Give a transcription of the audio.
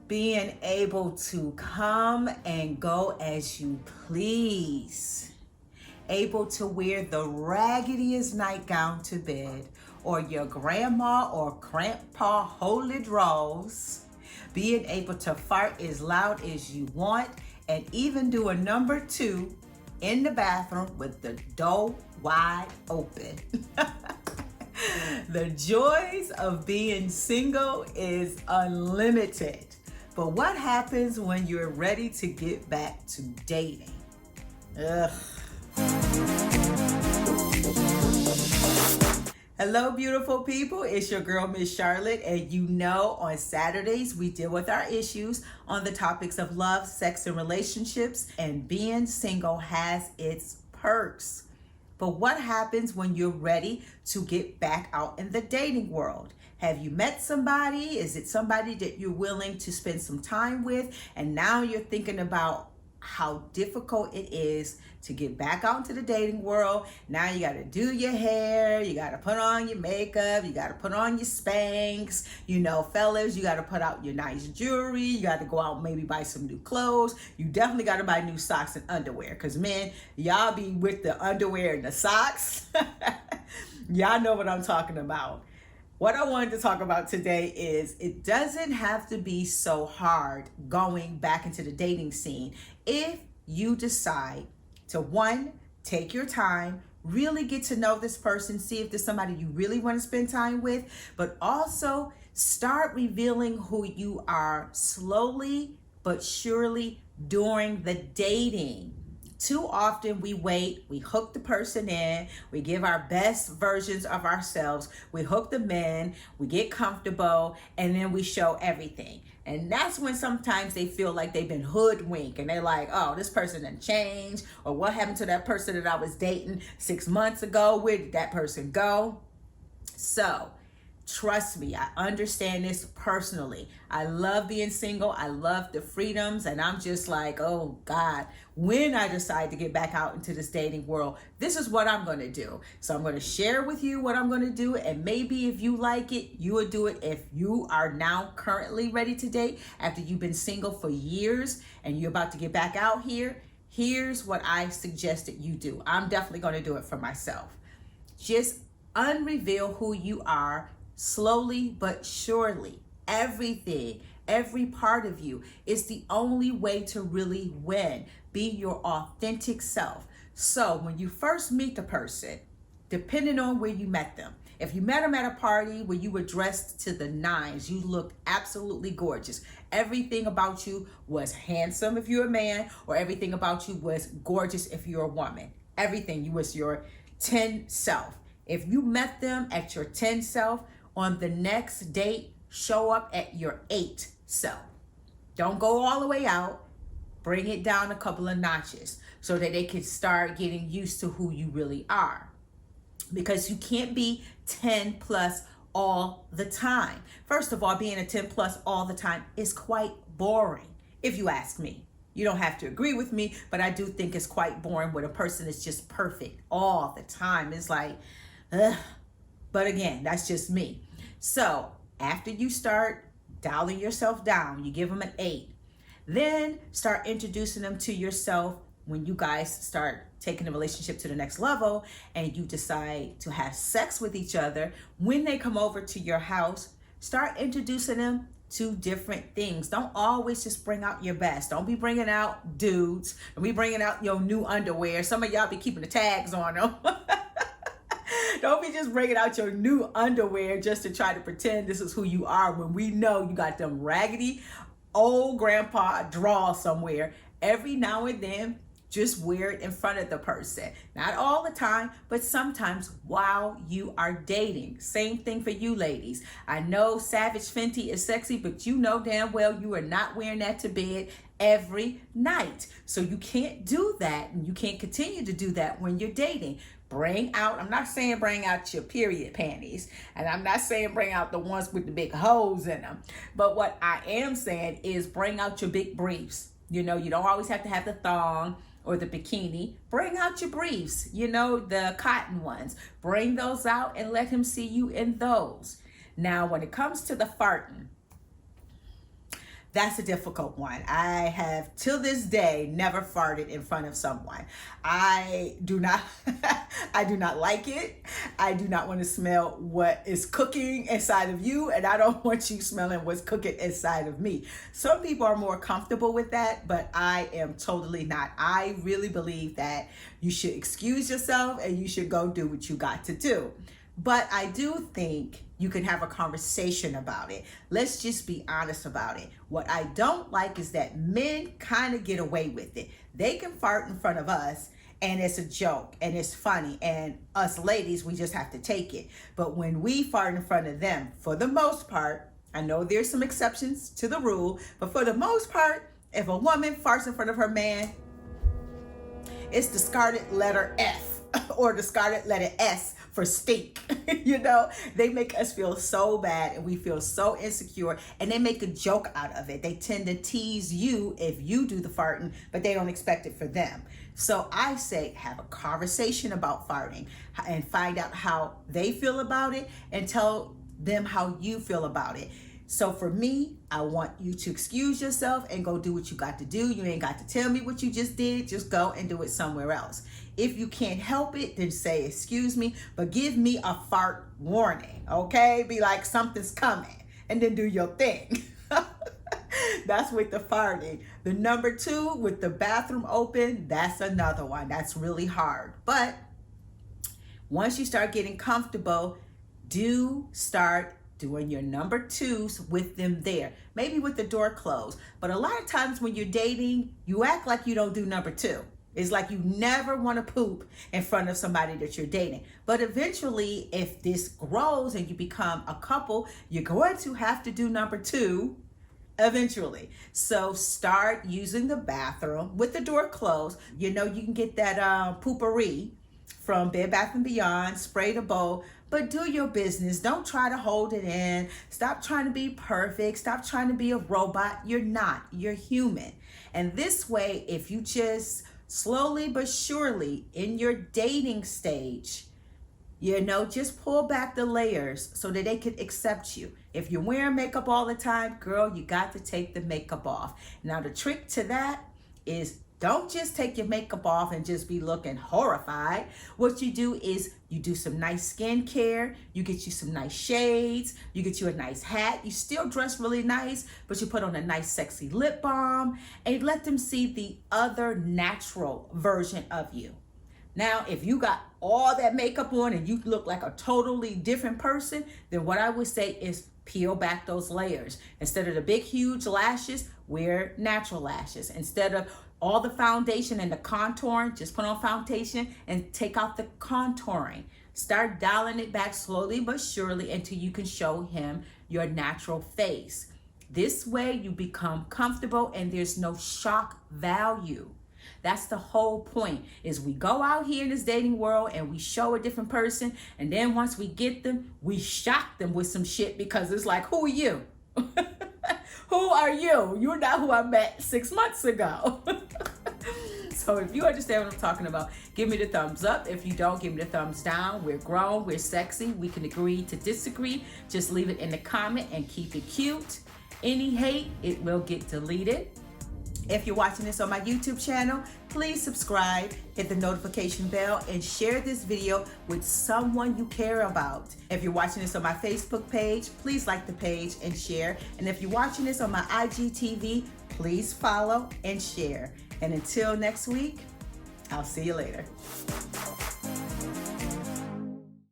Being able to come and go as you please. Able to wear the raggediest nightgown to bed, or your grandma or grandpa holy drawers. Being able to fart as loud as you want, and even do a number 2 in the bathroom with the door wide open. The joys of being single is unlimited. But what happens when you're ready to get back to dating? Ugh. Hello, beautiful people. It's your girl, Miss Charlotte. And you know, on Saturdays, we deal with our issues on the topics of love, sex, and relationships. And being single has its perks. But what happens when you're ready to get back out in the dating world? Have you met somebody? Is it somebody that you're willing to spend some time with? And now you're thinking about how difficult it is to get back out into the dating world. Now you got to do your hair, you got to put on your makeup, you got to put on your Spanx. You know, fellas, you got to put out your nice jewelry, you got to go out and maybe buy some new clothes. You definitely got to buy new socks and underwear, because men, y'all be with the underwear and the socks. Y'all know what I'm talking about. What I wanted to talk about today is it doesn't have to be so hard going back into the dating scene if you decide to, one, take your time, really get to know this person, see if there's somebody you really want to spend time with, but also start revealing who you are slowly but surely during the dating. Too often we wait, we hook the person in, we give our best versions of ourselves, we hook them in, we get comfortable, and then we show everything. And that's when sometimes they feel like they've been hoodwinked and they're like, oh, this person done changed, or what happened to that person that I was dating 6 months ago? Where did that person go? So, trust me, I understand this personally. I love being single. I love the freedoms. And I'm just like, oh God, when I decide to get back out into this dating world, this is what I'm going to do. So I'm going to share with you what I'm going to do. And maybe if you like it, you will do it. If you are now currently ready to date after you've been single for years and you're about to get back out here, here's what I suggest that you do. I'm definitely going to do it for myself. Just unreveal who you are slowly but surely. Everything, every part of you is the only way to really win. Be your authentic self. So when you first meet the person, depending on where you met them, if you met them at a party where you were dressed to the nines, you looked absolutely gorgeous. Everything about you was handsome if you're a man, or everything about you was gorgeous if you're a woman. Everything, you was your 10 self. If you met them at your 10 self, on the next date, show up at your 8 self. Don't go all the way out. Bring it down a couple of notches so that they can start getting used to who you really are. Because you can't be 10 plus all the time. First of all, being a 10 plus all the time is quite boring, if you ask me. You don't have to agree with me, but I do think it's quite boring when a person is just perfect all the time. It's like, ugh. But again, that's just me. So after you start dialing yourself down, you give them an 8. Then start introducing them to yourself when you guys start taking the relationship to the next level and you decide to have sex with each other. When they come over to your house, start introducing them to different things. Don't always just bring out your best. Don't be bringing out dudes. Don't be bringing out your new underwear. Some of y'all be keeping the tags on them. Don't be just bringing out your new underwear just to try to pretend this is who you are when we know you got them raggedy old grandpa drawers somewhere. Every now and then, just wear it in front of the person. Not all the time, but sometimes while you are dating. Same thing for you ladies. I know Savage Fenty is sexy, but you know damn well you are not wearing that to bed every night. So you can't do that, and you can't continue to do that when you're dating. Bring out, I'm not saying bring out your period panties, and I'm not saying bring out the ones with the big holes in them, but what I am saying is bring out your big briefs. You know, you don't always have to have the thong or the bikini. Bring out your briefs, you know, the cotton ones. Bring those out and let him see you in those. Now, when it comes to the farting, That's a difficult one. I have, till this day, never farted in front of someone. I do not, I do not like it. I do not want to smell what is cooking inside of you, and I don't want you smelling what's cooking inside of me. Some people are more comfortable with that, but I am totally not. I really believe that you should excuse yourself and you should go do what you got to do. But I do think you can have a conversation about it. Let's just be honest about it. What I don't like is that men kind of get away with it. They can fart in front of us and it's a joke and it's funny, and us ladies, we just have to take it. But when we fart in front of them, for the most part, I know there's some exceptions to the rule, but for the most part, if a woman farts in front of her man, it's the scarlet letter F or the scarlet letter S for stink. You know, they make us feel so bad and we feel so insecure, and they make a joke out of it. They tend to tease you if you do the farting, but they don't expect it for them. So I say have a conversation about farting and find out how they feel about it and tell them how you feel about it. So for me, I want you to excuse yourself and go do what you got to do. You ain't got to tell me what you just did. Just go and do it somewhere else. If you can't help it, then say, excuse me, but give me a fart warning, okay? Be like, something's coming, and then do your thing. That's with the farting. The number 2, with the bathroom open, that's another one. That's really hard. But once you start getting comfortable, do start doing your number 2s with them there. Maybe with the door closed. But a lot of times when you're dating, you act like you don't do number 2. It's like you never want to poop in front of somebody that you're dating. But eventually, if this grows and you become a couple, you're going to have to do number 2 eventually. So start using the bathroom with the door closed. You know, you can get that poopery from Bed Bath & Beyond, spray the bowl, but do your business. Don't try to hold it in. Stop trying to be perfect. Stop trying to be a robot. You're not. You're human. And this way, if you just slowly but surely in your dating stage, you know, just pull back the layers so that they can accept you. If you're wearing makeup all the time, girl, you got to take the makeup off. Now, the trick to that is don't just take your makeup off and just be looking horrified. What you do is you do some nice skincare, you get you some nice shades, you get you a nice hat, you still dress really nice, but you put on a nice sexy lip balm and let them see the other natural version of you. Now, if you got all that makeup on and you look like a totally different person, then what I would say is peel back those layers. Instead of the big, huge lashes, wear natural lashes. Instead of all the foundation and the contouring, just put on foundation and take out the contouring. Start dialing it back slowly but surely until you can show him your natural face. This way you become comfortable and there's no shock value. That's the whole point, is we go out here in this dating world and we show a different person, and then once we get them, we shock them with some shit because it's like, who are you? Who are you? You're not who I met 6 months ago. So if you understand what I'm talking about, give me the thumbs up. If you don't, give me the thumbs down. We're grown, we're sexy, we can agree to disagree. Just leave it in the comment and keep it cute. Any hate, it will get deleted. If you're watching this on my YouTube channel, please subscribe, hit the notification bell, and share this video with someone you care about. If you're watching this on my Facebook page, please like the page and share. And if you're watching this on my IGTV, please follow and share. And until next week, I'll see you later.